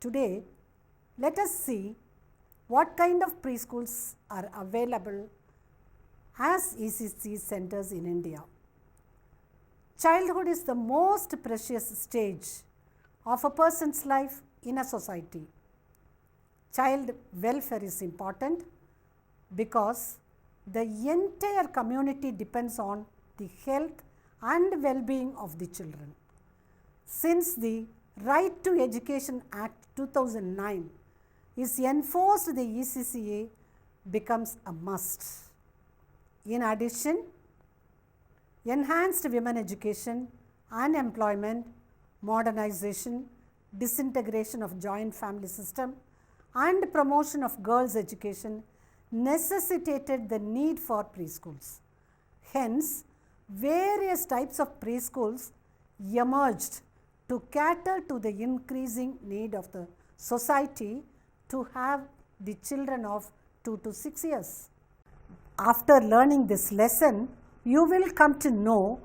Today, let us see what kind of preschools are available as ECC centers in India. Childhood is the most precious stage of a person's life in a society. Child welfare is important because the entire community depends on the health and well-being of the children. Since the Right to Education Act 2009 is enforced, the ECCA becomes a must. In addition, enhanced women education, unemployment, modernization, disintegration of joint family system, and promotion of girls' education necessitated the need for preschools. Hence, various types of preschools emerged to cater to the increasing need of the society to have the children of 2 to 6 years. After learning this lesson, you will come to know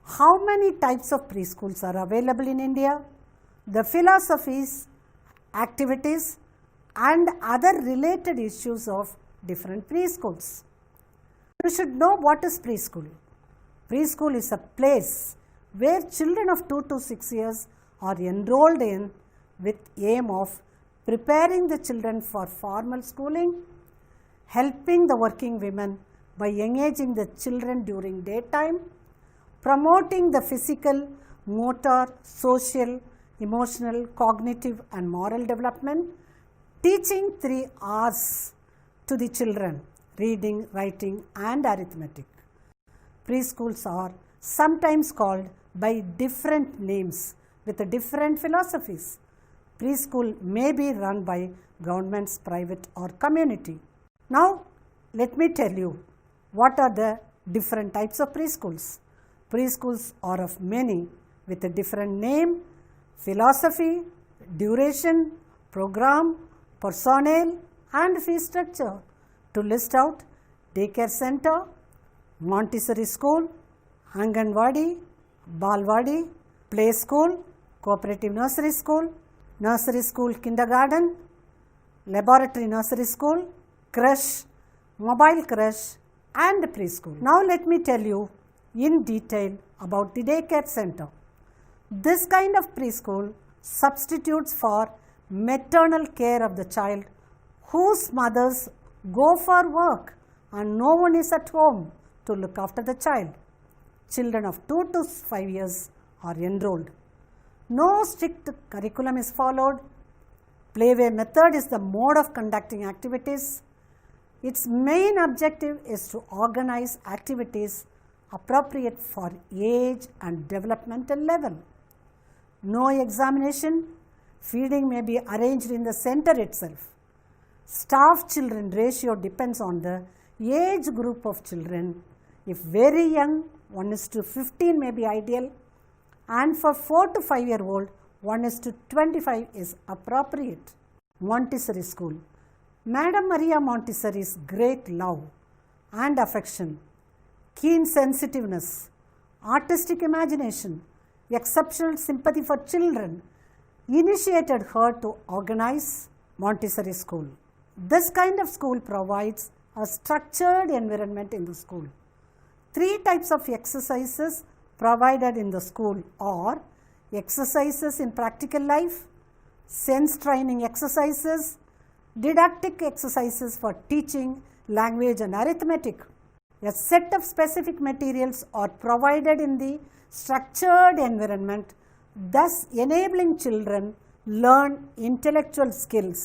how many types of preschools are available in India, the philosophies, activities, and other related issues of different preschools. You should know what is preschool. Preschool is a place where children of 2 to 6 years are enrolled in with aim of preparing the children for formal schooling, helping the working women by engaging the children during daytime, promoting the physical, motor, social, emotional, cognitive and moral development, teaching 3 R's to the children: reading, writing and arithmetic. Preschools are sometimes called by different names with different philosophies. Preschool may be run by governments, private or community. Now, let me tell you what are the different types of preschools. Preschools are of many with a different name, philosophy, duration, program, personnel and fee structure. To list out: daycare center, Montessori school, Anganwadi, Balwadi, play school, cooperative nursery school kindergarten, laboratory nursery school, creche, mobile creche and preschool. Now let me tell you in detail about the daycare center. This kind of preschool substitutes for maternal care of the child whose mothers go for work and no one is at home to look after the child. Children of 2 to 5 years are enrolled. No strict curriculum is followed. Playway method is the mode of conducting activities. Its main objective is to organize activities appropriate for age and developmental level. No examination. Feeding may be arranged in the center itself. Staff-children ratio depends on the age group of children. If very young, 1:15 may be ideal, and for 4 to 5 year old, 1:25 is appropriate. Montessori school. Madam Maria Montessori's great love and affection, keen sensitiveness, artistic imagination, exceptional sympathy for children initiated her to organize Montessori school. This kind of school provides a structured environment in the school. 3 types of exercises provided in the school are exercises in practical life, sense training exercises, didactic exercises for teaching language and arithmetic. A set of specific materials are provided in the structured environment, thus enabling children learn intellectual skills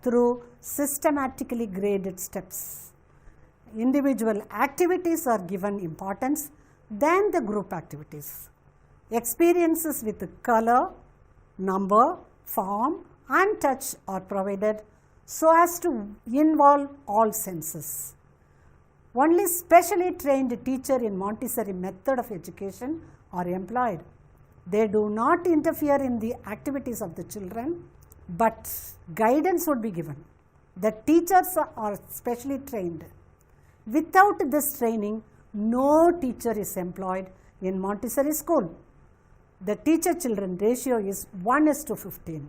through systematically graded steps. Individual activities are given importance than the group activities. Experiences with color, number, form and touch are provided so as to involve all senses. Only specially trained teacher in Montessori method of education are employed. They do not interfere in the activities of the children, but guidance would be given. The teachers are specially trained. Without this training, no teacher is employed in Montessori school. The teacher-children ratio is 1:15.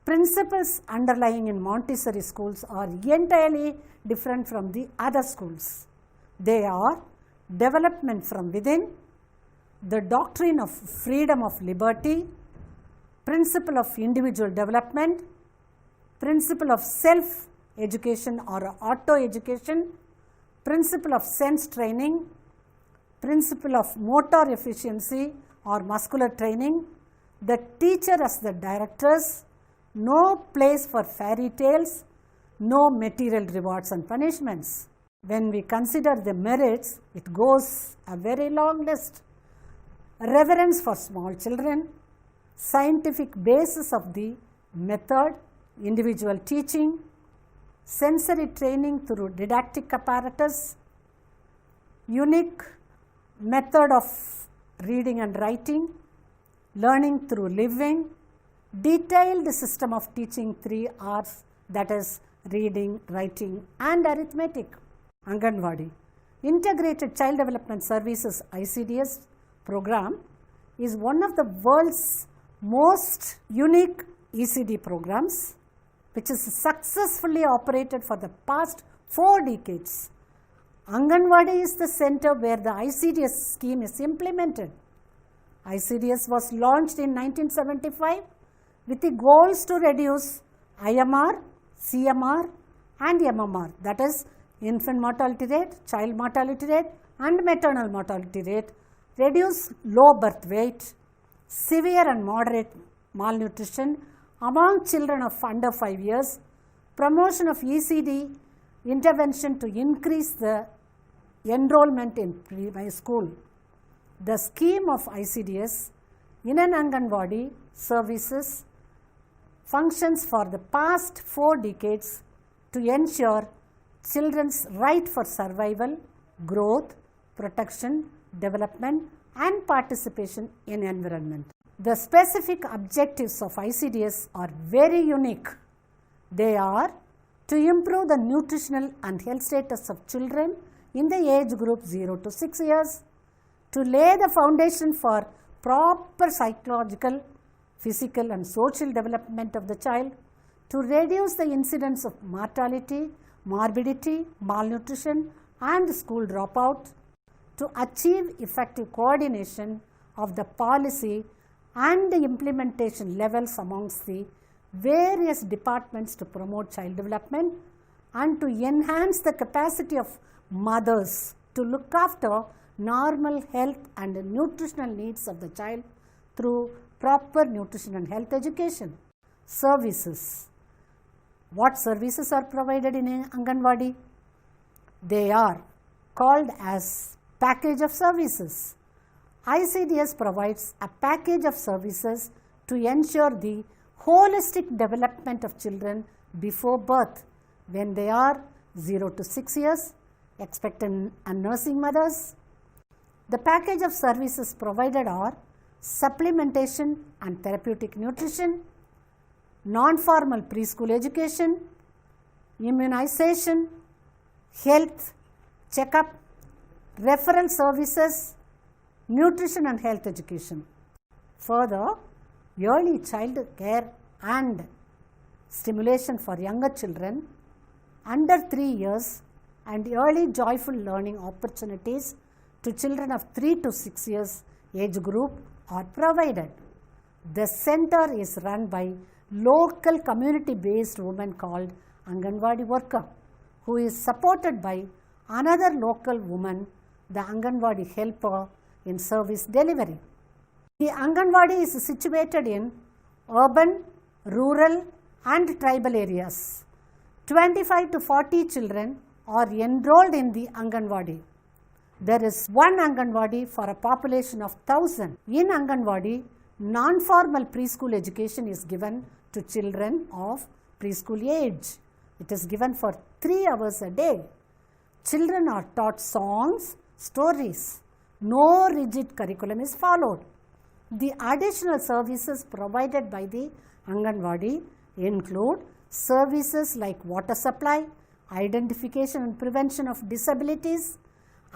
Principles underlying in Montessori schools are entirely different from the other schools. They are development from within, the doctrine of freedom of liberty, principle of individual development, principle of self-education or auto-education, principle of sense training, principle of motor efficiency or muscular training, the teacher as the directors, no place for fairy tales, no material rewards and punishments. When we consider the merits, it goes a very long list. Reverence for small children, scientific basis of the method, individual teaching, sensory training through didactic apparatus, unique method of reading and writing, learning through living, detailed system of teaching 3 R's, that is reading, writing and arithmetic. Anganwadi, Integrated Child Development Services ICDS program is one of the world's most unique ECD programs, which is successfully operated for the past 4 decades. Anganwadi is the center where the ICDS scheme is implemented. ICDS was launched in 1975 with the goals to reduce IMR, CMR and MMR, that is infant mortality rate, child mortality rate and maternal mortality rate, reduce low birth weight, severe and moderate malnutrition among children of under 5 years, promotion of ECD intervention to increase the enrollment in preschool. The scheme of ICDS in an Anganwadi services functions for the past 4 decades to ensure children's right for survival, growth, protection, development and participation in environment. The specific objectives of ICDS are very unique. They are to improve the nutritional and health status of children in the age group 0 to 6 years, to lay the foundation for proper psychological, physical and social development of the child, to reduce the incidence of mortality, morbidity, malnutrition and school dropout, to achieve effective coordination of the policy and the implementation levels amongst the various departments to promote child development, and to enhance the capacity of mothers to look after normal health and nutritional needs of the child through proper nutrition and health education. Services. What services are provided in Anganwadi? They are called as package of services. ICDS provides a package of services to ensure the holistic development of children before birth when they are 0 to 6 years, expectant and nursing mothers. The package of services provided are supplementation and therapeutic nutrition, non-formal preschool education, immunization, health checkup, referral services, nutrition and health education. Further, early child care and stimulation for younger children under 3 years and early joyful learning opportunities to children of 3 to 6 years age group are provided. The center is run by local community-based woman called Anganwadi worker, who is supported by another local woman, the Anganwadi helper in service delivery. The Anganwadi is situated in urban, rural and tribal areas. 25 to 40 children are enrolled in the Anganwadi. There is one Anganwadi for a population of 1,000. In Anganwadi, non-formal preschool education is given to children of preschool age. It is given for 3 hours a day. Children are taught songs, stories. No rigid curriculum is followed. The additional services provided by the Anganwadi include services like water supply, identification and prevention of disabilities,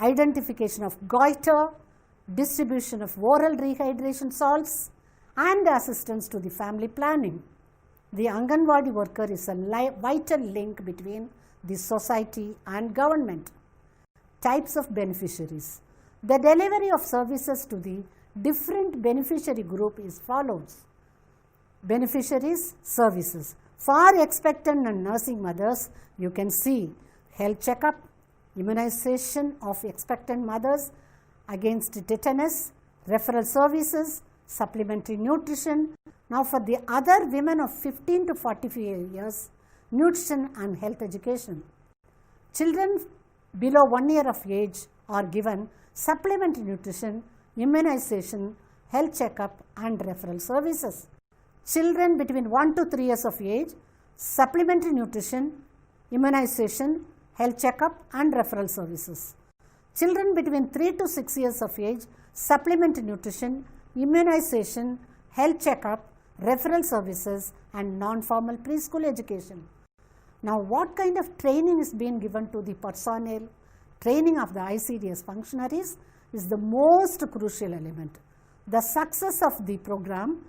identification of goiter, distribution of oral rehydration salts and assistance to the family planning. The Anganwadi worker is a vital link between the society and government. Types of beneficiaries. The delivery of services to the different beneficiary group is follows. Beneficiaries, services. For expectant and nursing mothers, you can see health checkup, immunization of expectant mothers against tetanus, referral services, supplementary nutrition. Now for the other women of 15 to 45 years, nutrition and health education. Children below 1 year of age are given supplementary nutrition, immunization, health checkup and referral services. Children between 1 to 3 years of age, supplementary nutrition, immunization, health checkup and referral services. Children between 3 to 6 years of age, supplementary nutrition, immunization, health checkup, referral services and non-formal preschool education. Now, what kind of training is being given to the personnel? Training of the ICDS functionaries is the most crucial element. The success of the program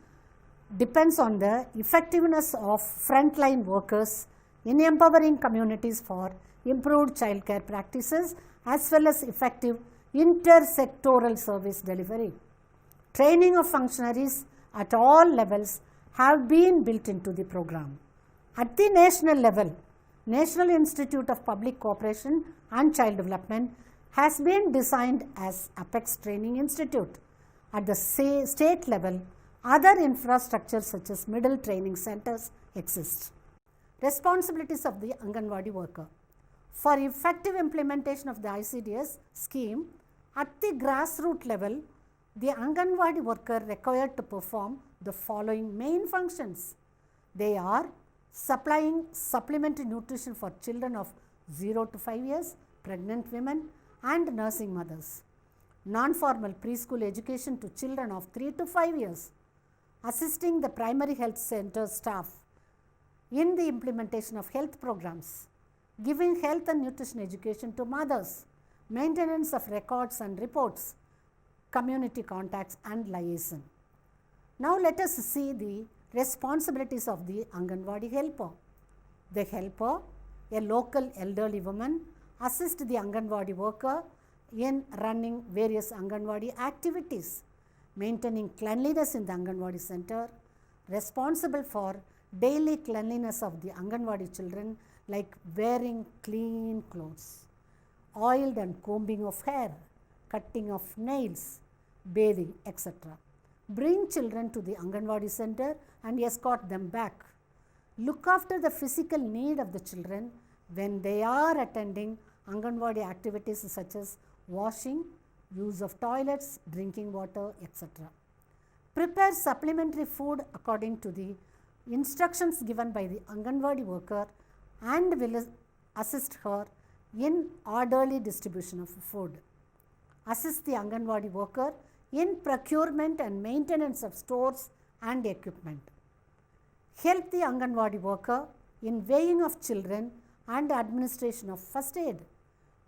depends on the effectiveness of frontline workers in empowering communities for improved childcare practices as well as effective intersectoral service delivery. Training of functionaries at all levels have been built into the program. At the national level, National Institute of Public Cooperation and Child Development has been designed as Apex Training Institute. At the state level, other infrastructures such as middle training centers exist. Responsibilities of the Anganwadi worker. For effective implementation of the ICDS scheme, at the grassroots level, the Anganwadi worker required to perform the following main functions. They are supplying supplementary nutrition for children of 0 to 5 years, pregnant women and nursing mothers. Non-formal preschool education to children of 3 to 5 years. Assisting the primary health center staff in the implementation of health programs. Giving health and nutrition education to mothers. Maintenance of records and reports. Community contacts and liaison. Now let us see the responsibilities of the Anganwadi helper. The helper, a local elderly woman, assists the Anganwadi worker in running various Anganwadi activities, maintaining cleanliness in the Anganwadi center, responsible for daily cleanliness of the Anganwadi children like wearing clean clothes, oiled and combing of hair, cutting of nails, bathing, etc. Bring children to the Anganwadi center and escort them back. Look after the physical need of the children when they are attending Anganwadi activities such as washing, use of toilets, drinking water, etc. Prepare supplementary food according to the instructions given by the Anganwadi worker and will assist her in orderly distribution of food. Assist the Anganwadi worker in procurement and maintenance of stores and equipment. Help the Anganwadi worker in weighing of children and administration of first aid.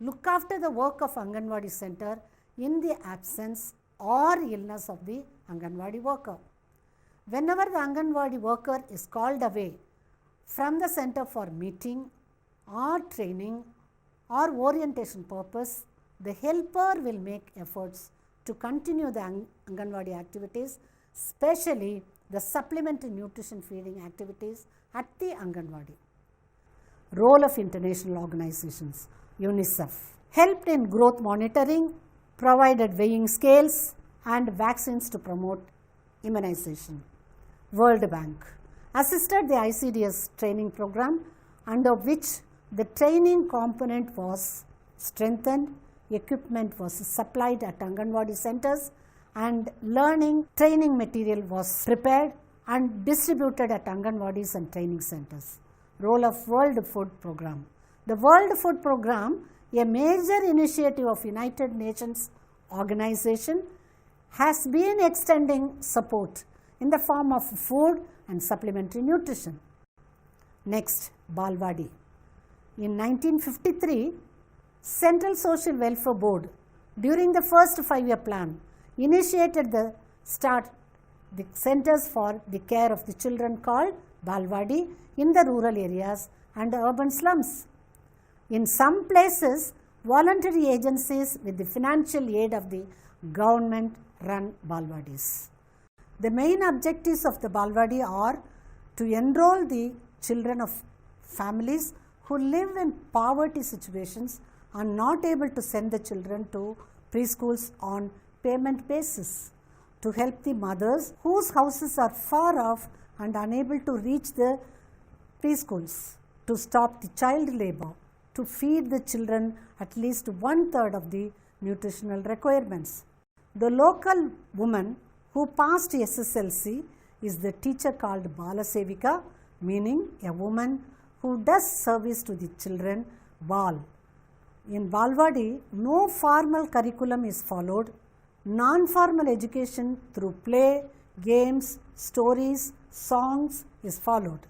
Look after the work of Anganwadi center in the absence or illness of the Anganwadi worker. Whenever the Anganwadi worker is called away from the center for meeting or training or orientation purpose, the helper will make efforts to continue the Anganwadi activities, especially the supplementary nutrition feeding activities at the Anganwadi. Role of international organizations. UNICEF helped in growth monitoring, provided weighing scales and vaccines to promote immunization. World Bank assisted the ICDS training program, under which the training component was strengthened, equipment was supplied at Anganwadi centers and learning training material was prepared and distributed at Anganwadis and training centers. Role of World Food Program. The World Food Program, a major initiative of United Nations organization, has been extending support in the form of food and supplementary nutrition. Next, Balwadi. In 1953, Central Social Welfare Board, during the first 5-year plan, initiated the centers for the care of the children called Balwadi in the rural areas and urban slums. In some places, voluntary agencies with the financial aid of the government run Balwadis. The main objectives of the Balwadi are to enroll the children of families who live in poverty situations and not able to send the children to preschools on payment basis, to help the mothers whose houses are far off and unable to reach the preschools, to stop the child labor, to feed the children at least 1/3 of the nutritional requirements. The local woman who passed SSLC is the teacher called Balasevika, meaning a woman who does service to the children, Bal. In Balwadi, no formal curriculum is followed. Non-formal education through play, games, stories, songs is followed.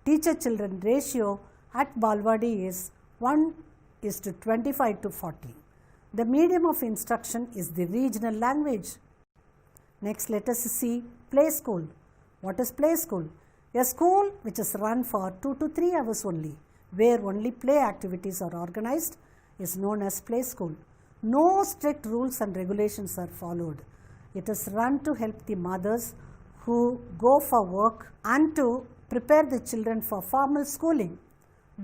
Teacher-children ratio at Balwadi is 1:25:40. The medium of instruction is the regional language. Next, let us see play school. What is play school? A school which is run for 2 to 3 hours only, where only play activities are organized, is known as play school. No strict rules and regulations are followed. It is run to help the mothers who go for work and to prepare the children for formal schooling.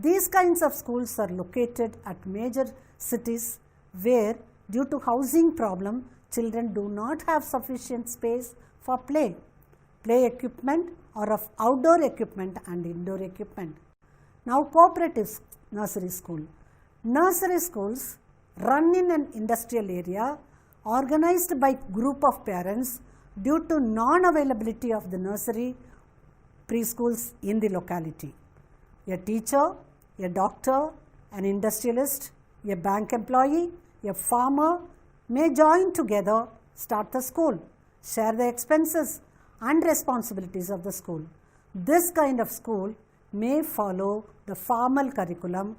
These kinds of schools are located at major cities where, due to housing problem, children do not have sufficient space for play. Play equipment are of outdoor equipment and indoor equipment. Now, cooperative nursery school. Nursery schools run in an industrial area organized by group of parents due to non-availability of the nursery preschools in the locality. A teacher, a doctor, an industrialist, a bank employee, a farmer may join together, start the school, share the expenses and responsibilities of the school. This kind of school may follow the formal curriculum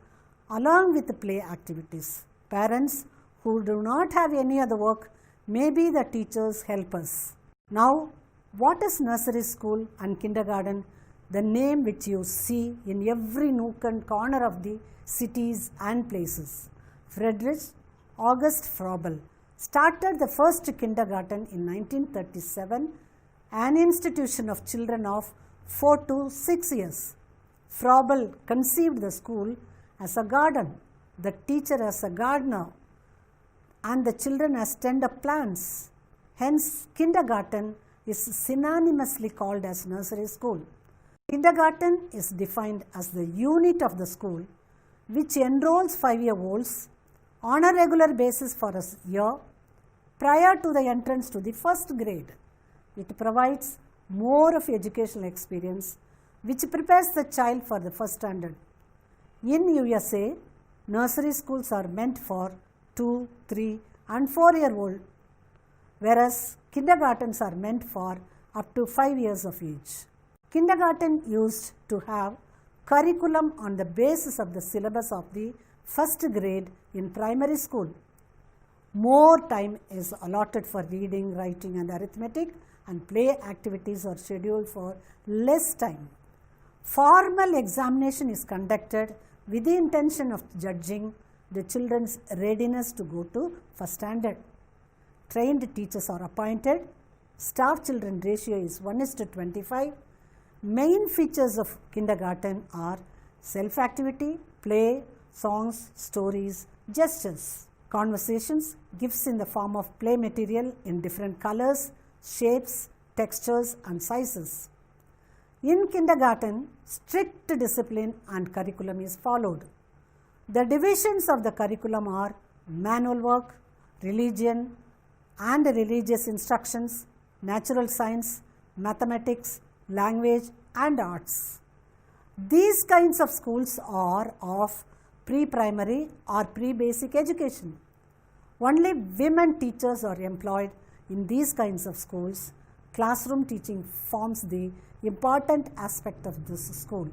along with the play activities. Parents who do not have any other work may be the teachers' helpers. Now, what is nursery school and kindergarten? The name which you see in every nook and corner of the cities and places. Friedrich August Froebel started the first kindergarten in 1937, an institution of children of 4 to 6 years. Froebel conceived the school as a garden, the teacher as a gardener, and the children as tender plants. Hence, kindergarten is synonymously called as nursery school. Kindergarten is defined as the unit of the school which enrolls 5-year-olds on a regular basis for a year prior to the entrance to the first grade. It provides more of educational experience which prepares the child for the first standard. In USA, nursery schools are meant for 2, 3 and 4-year-old, whereas kindergartens are meant for up to 5 years of age. Kindergarten used to have curriculum on the basis of the syllabus of the first grade in primary school. More time is allotted for reading, writing and arithmetic, and play activities are scheduled for less time. Formal examination is conducted with the intention of judging the children's readiness to go to first standard. Trained teachers are appointed. Staff-children ratio is 1:25. Main features of kindergarten are self-activity, play, songs, stories, gestures, conversations, gifts in the form of play material in different colors, shapes, textures and sizes. In kindergarten, strict discipline and curriculum is followed. The divisions of the curriculum are manual work, religion and religious instructions, natural science, mathematics, language and arts. These kinds of schools are of pre-primary or pre-basic education. Only women teachers are employed in these kinds of schools. Classroom teaching forms the important aspect of this school.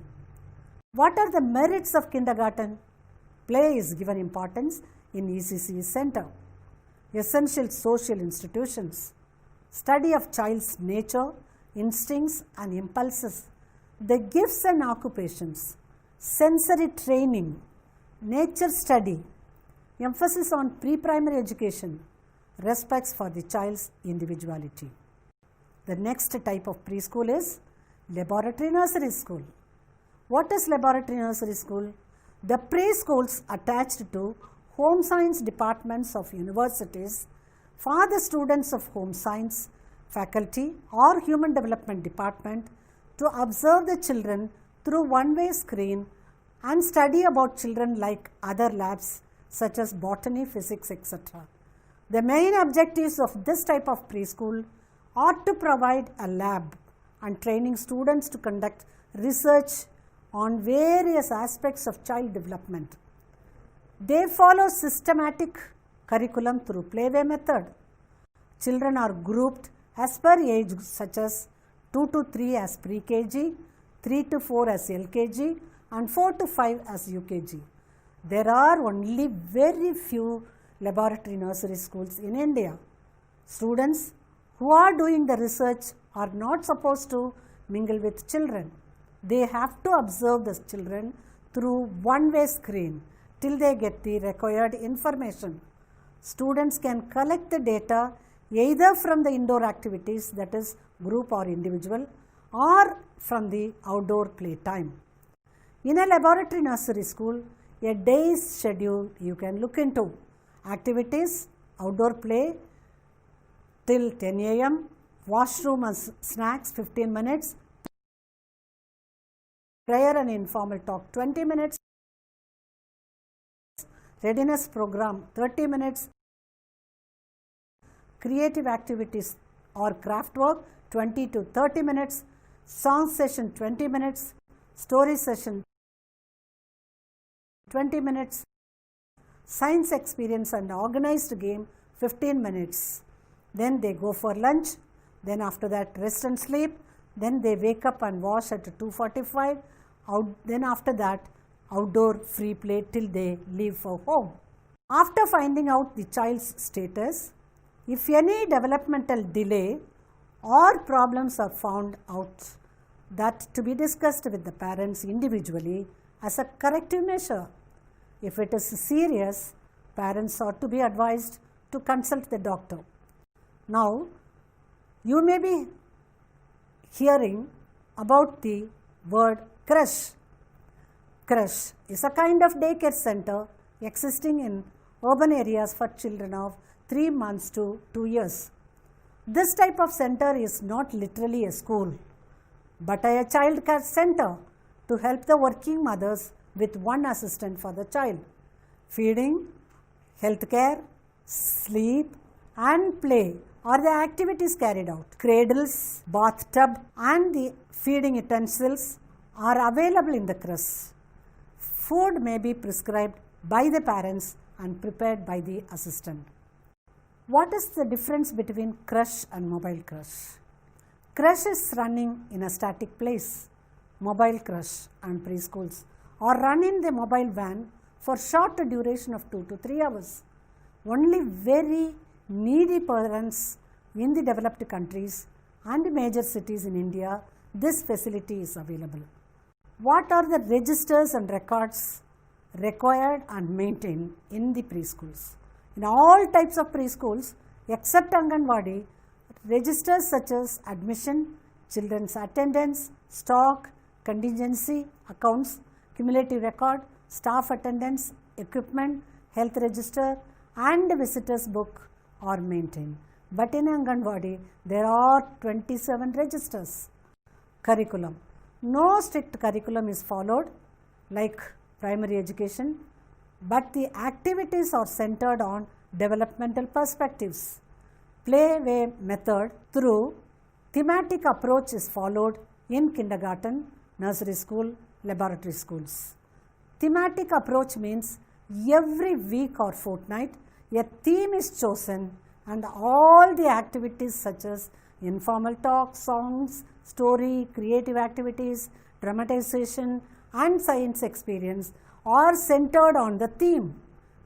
What are the merits of kindergarten? Play is given importance in ECC Center. Essential social institutions. Study of child's nature, instincts and impulses. The gifts and occupations, sensory training, nature study, emphasis on pre-primary education, respects for the child's individuality. The next type of preschool is laboratory nursery school. What is laboratory nursery school? The preschools attached to home science departments of universities for the students of home science faculty or human development department to observe the children through one-way screen and study about children like other labs such as botany, physics, etc. The main objectives of this type of preschool are to provide a lab and training students to conduct research on various aspects of child development. They follow systematic curriculum through playway method. Children are grouped as per age such as 2 to 3 as pre-KG, 3 to 4 as LKG and 4 to 5 as UKG. There are only very few laboratory nursery schools in India. Students who are doing the research are not supposed to mingle with children. They have to observe the children through one-way screen till they get the required information. Students can collect the data either from the indoor activities, that is group or individual, or from the outdoor play time. In a laboratory nursery school, a day's schedule you can look into. Activities, outdoor play till 10 a.m., washroom and snacks 15 minutes, prayer and informal talk 20 minutes, readiness program 30 minutes, creative activities or craft work 20 to 30 minutes, song session 20 minutes, story session 20 minutes, science experience and organized game 15 minutes. Then they go for lunch, then after that rest and sleep, then they wake up and wash at 2:45, then after that outdoor free play till they leave for home. After finding out the child's status, if any developmental delay or problems are found out, that to be discussed with the parents individually as a corrective measure. If it is serious, parents ought to be advised to consult the doctor. Now, you may be hearing about the word creche. Creche is a kind of daycare center existing in urban areas for children of 3 months to 2 years. This type of center is not literally a school, but a child care center to help the working mothers with one assistant for the child. Feeding, health care, sleep and play are the activities carried out. Cradles, bathtub and the feeding utensils are available in the creche. Food may be prescribed by the parents and prepared by the assistant. What is the difference between creche and mobile creche? Creche is running in a static place. Mobile creche and preschools are run in the mobile van for short duration of 2 to 3 hours. Only very needy parents in the developed countries and major cities in India, this facility is available. What are the registers and records required and maintained in the preschools? In all types of preschools except Anganwadi, registers such as admission, children's attendance, stock, contingency, accounts, cumulative record, staff attendance, equipment, health register and visitors book are maintained. But in Anganwadi, there are 27 registers. Curriculum. No strict curriculum is followed like primary education, but the activities are centered on developmental perspectives. Playway method through thematic approach is followed in kindergarten, nursery school, laboratory schools. Thematic approach means every week or fortnight a theme is chosen and all the activities such as informal talk, songs, story, creative activities, dramatization and science experience are centered on the theme.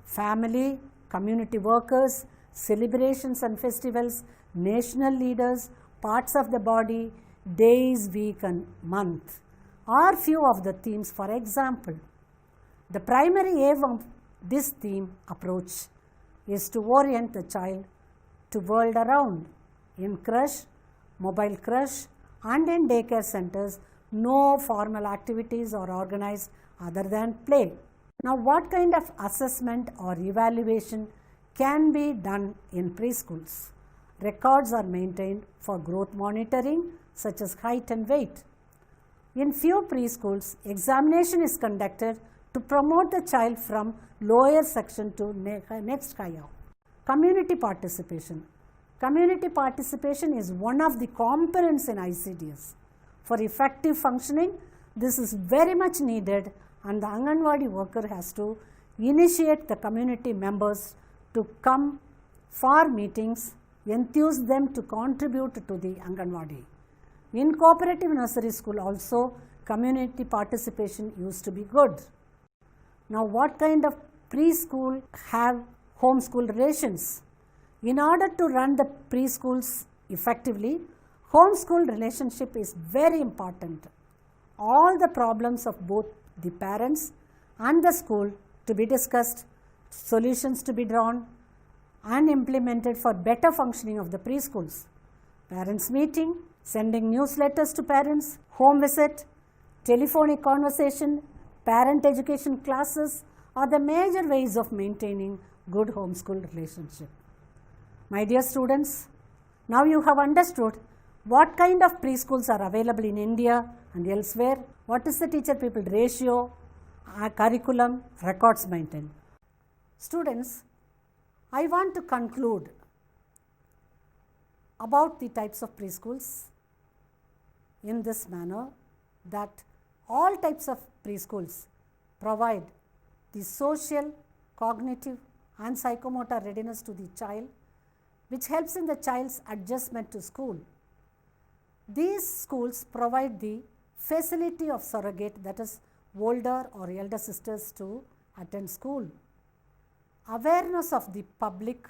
Family, community workers, celebrations and festivals, national leaders, parts of the body, days, week and month. are few of the themes. For example, the primary aim of this theme approach is to orient the child to world around. In crush, mobile crush, and in daycare centers, no formal activities are organized other than play. Now, what kind of assessment or evaluation can be done in preschools? Records are maintained for growth monitoring such as height and weight. In few preschools, examination is conducted to promote the child from lower section to next higher. Community participation. Community participation is one of the components in ICDS. For effective functioning, this is very much needed, and the Anganwadi worker has to initiate the community members to come for meetings, enthuse them to contribute to the Anganwadi. In cooperative nursery school also, community participation used to be good. Now, what kind of preschool have homeschool relations? In order to run the preschools effectively, homeschool relationship is very important. All the problems of both the parents and the school to be discussed, solutions to be drawn and implemented for better functioning of the preschools. Parents meeting, sending newsletters to parents, home visit, telephonic conversation, parent education classes are the major ways of maintaining good homeschool relationship. My dear students, now you have understood what kind of preschools are available in India and elsewhere, what is the teacher-pupil ratio, curriculum, records maintained. Students, I want to conclude about the types of preschools in this manner that all types of preschools provide the social, cognitive and psychomotor readiness to the child, which helps in the child's adjustment to school. These schools provide the facility of surrogate, that is older or elder sisters to attend school. Awareness of the public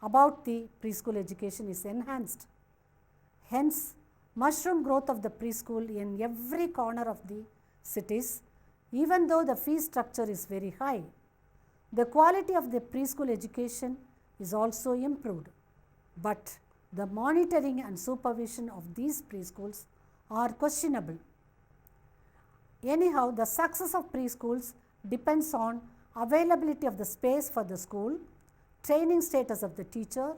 about the preschool education is enhanced. Hence, mushroom growth of the preschool in every corner of the cities, even though the fee structure is very high. The quality of the preschool education is also improved, but the monitoring and supervision of these preschools are questionable. Anyhow, the success of preschools depends on availability of the space for the school, training status of the teacher,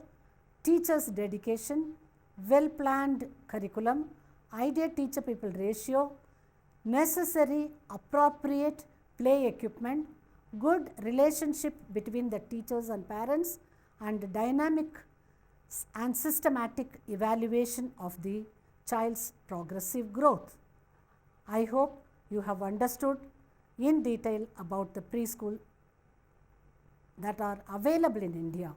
teacher's dedication, well-planned curriculum, ideal teacher-pupil ratio, necessary appropriate play equipment, good relationship between the teachers and parents, and dynamic and systematic evaluation of the child's progressive growth. I hope you have understood in detail about the preschool that are available in India.